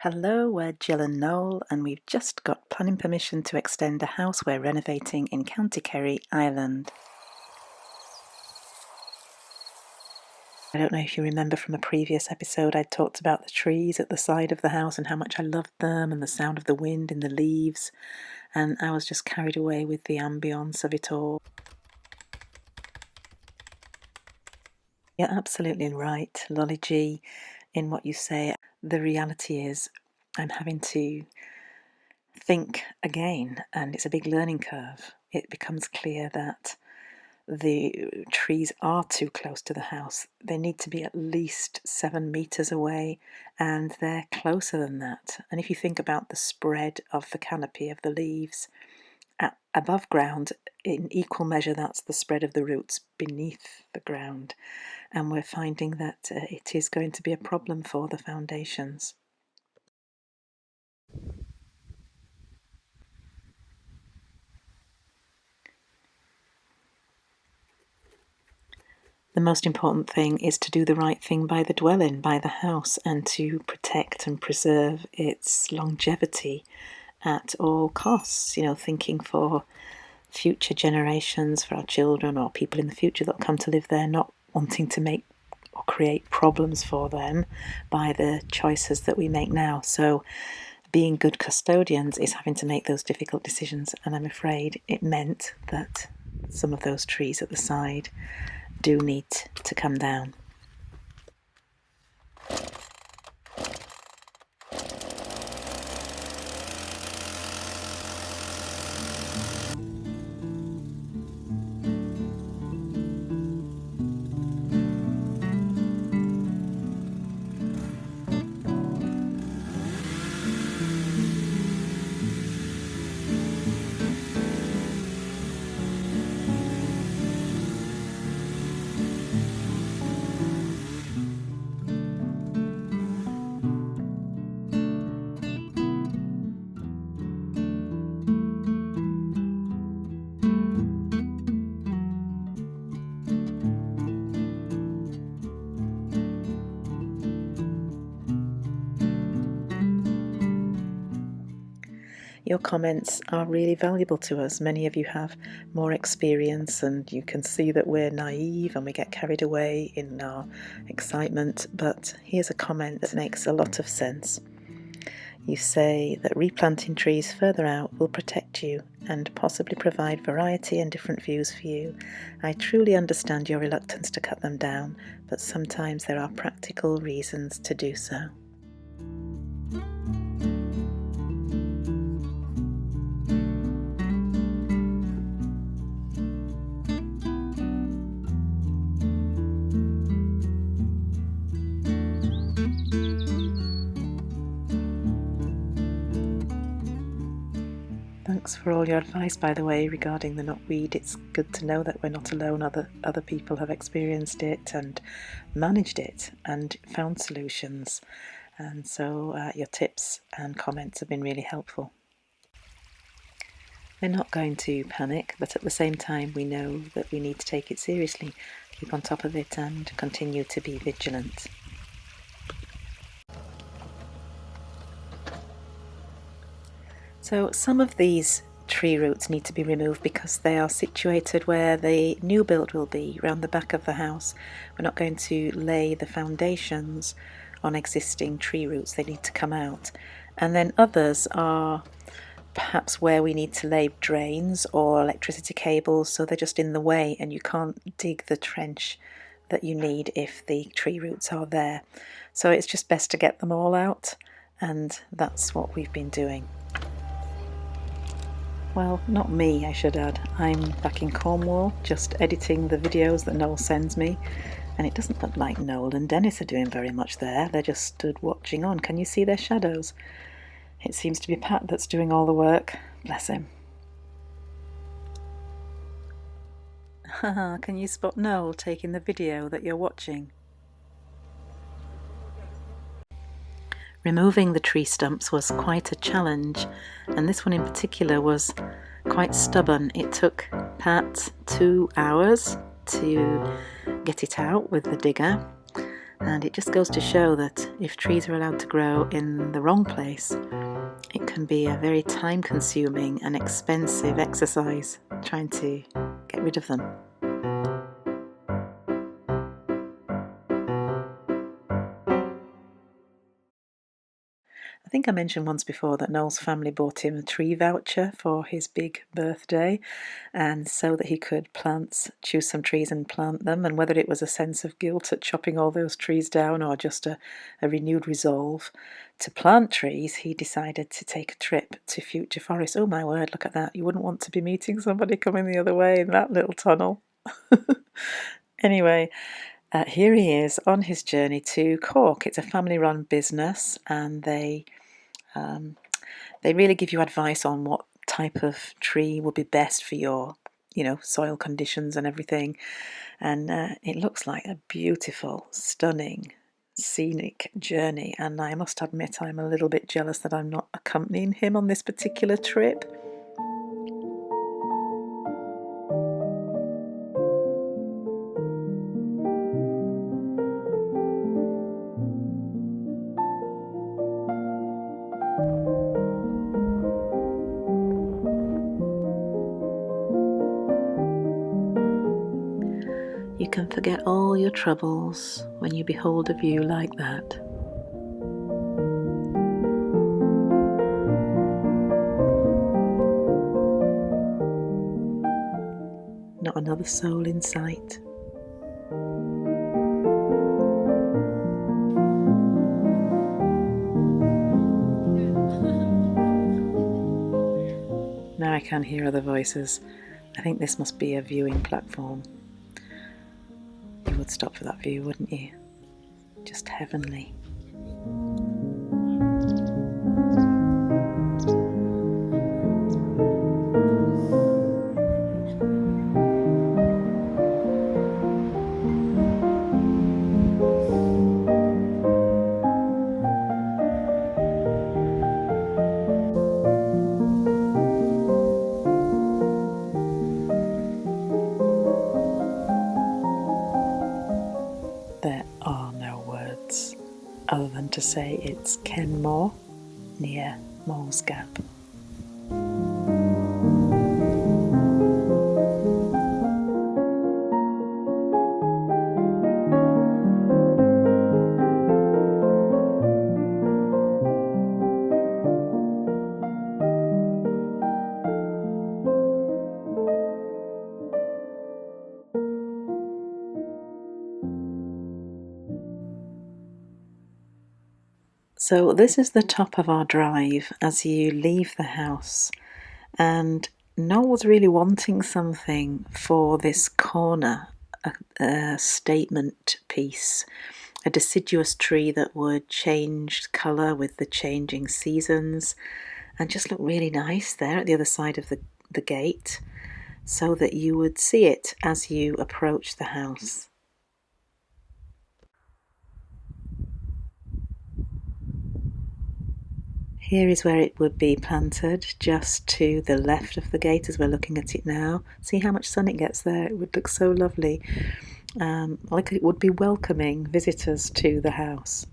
Hello, we're Jill and Noel, and we've just got planning permission to extend a house we're renovating in County Kerry, Ireland. I don't know if you remember from a previous episode, I talked about the trees at the side of the house and how much I loved them and the sound of the wind in the leaves, and I was just carried away with the ambience of it all. You're absolutely right, Lolly G, in what you say. The reality is I'm having to think again, and it's a big learning curve. It becomes clear that the trees are too close to the house. They need to be at least 7 meters away, and they're closer than that. And if you think about the spread of the canopy of the leaves above ground, in equal measure, that's the spread of the roots beneath the ground. And we're finding that it is going to be a problem for the foundations. The most important thing is to do the right thing by the dwelling, by the house, and to protect and preserve its longevity at all costs. Thinking for future generations, for our children or people in the future that will come to live there, not wanting to make or create problems for them by the choices that we make now. So being good custodians is having to make those difficult decisions, and I'm afraid it meant that some of those trees at the side do need to come down. Your comments are really valuable to us. Many of you have more experience, and you can see that we're naive and we get carried away in our excitement. But here's a comment that makes a lot of sense. You say that replanting trees further out will protect you and possibly provide variety and different views for you. I truly understand your reluctance to cut them down, but sometimes there are practical reasons to do so. Thanks for all your advice, by the way, regarding the knotweed. It's good to know that we're not alone. Other people have experienced it and managed it and found solutions. And so your tips and comments have been really helpful. We're not going to panic, but at the same time we know that we need to take it seriously, keep on top of it and continue to be vigilant. So some of these tree roots need to be removed because they are situated where the new build will be, around the back of the house. We're not going to lay the foundations on existing tree roots. They need to come out. And then others are perhaps where we need to lay drains or electricity cables, so they're just in the way and you can't dig the trench that you need if the tree roots are there. So it's just best to get them all out, and that's what we've been doing. Well, not me, I should add. I'm back in Cornwall, just editing the videos that Noel sends me, and it doesn't look like Noel and Dennis are doing very much there. They're just stood watching on. Can you see their shadows? It seems to be Pat that's doing all the work. Bless him. Haha, can you spot Noel taking the video that you're watching? Removing the tree stumps was quite a challenge, and this one in particular was quite stubborn. It took Pat 2 hours to get it out with the digger, And it just goes to show that if trees are allowed to grow in the wrong place, it can be a very time-consuming and expensive exercise trying to get rid of them. I think I mentioned once before that Noel's family bought him a tree voucher for his big birthday, and so that he could choose some trees and plant them. And whether it was a sense of guilt at chopping all those trees down or just a renewed resolve to plant trees, he decided to take a trip to Future Forest. Oh my word, look at that. You wouldn't want to be meeting somebody coming the other way in that little tunnel. Anyway, here he is on his journey to Cork. It's a family-run business, and they really give you advice on what type of tree would be best for your, soil conditions and everything. And it looks like a beautiful, stunning, scenic journey. And I must admit, I'm a little bit jealous that I'm not accompanying him on this particular trip. You can forget all your troubles when you behold a view like that. Not another soul in sight. Now I can hear other voices. I think this must be a viewing platform. You would stop for that view, wouldn't you? Just heavenly. There are no words other than to say it's Kenmore near Mole's Gap. So this is the top of our drive as you leave the house, and Noel was really wanting something for this corner, a statement piece, a deciduous tree that would change colour with the changing seasons and just look really nice there at the other side of the gate, so that you would see it as you approach the house. Here is where it would be planted, just to the left of the gate as we're looking at it now. See how much sun it gets there. It would look so lovely. Like it would be welcoming visitors to the house.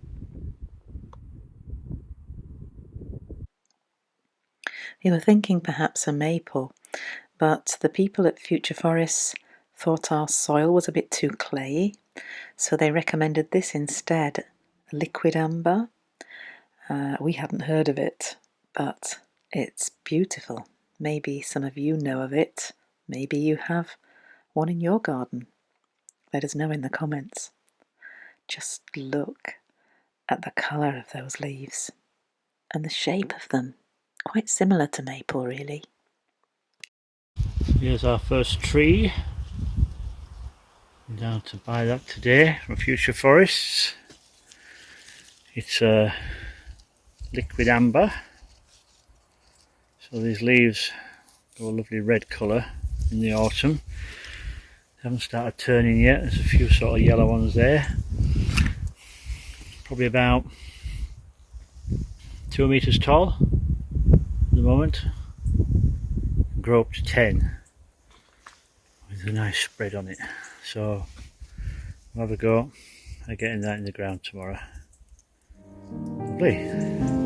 We were thinking perhaps a maple, but the people at Future Forests thought our soil was a bit too clayey, so they recommended this instead, liquid amber. We hadn't heard of it, but it's beautiful. Maybe some of you know of it. Maybe you have one in your garden. Let us know in the comments. Just look at the colour of those leaves and the shape of them. Quite similar to maple, really. Here's our first tree. I'm down to buy that today from Future Forests. It's a liquid amber, so these leaves go a lovely red colour in the autumn. They haven't started turning yet. There's a few sort of yellow ones there, probably about 2 meters tall at the moment, grow up to 10 with a nice spread on it. So we'll have a go getting that in the ground tomorrow. Lovely.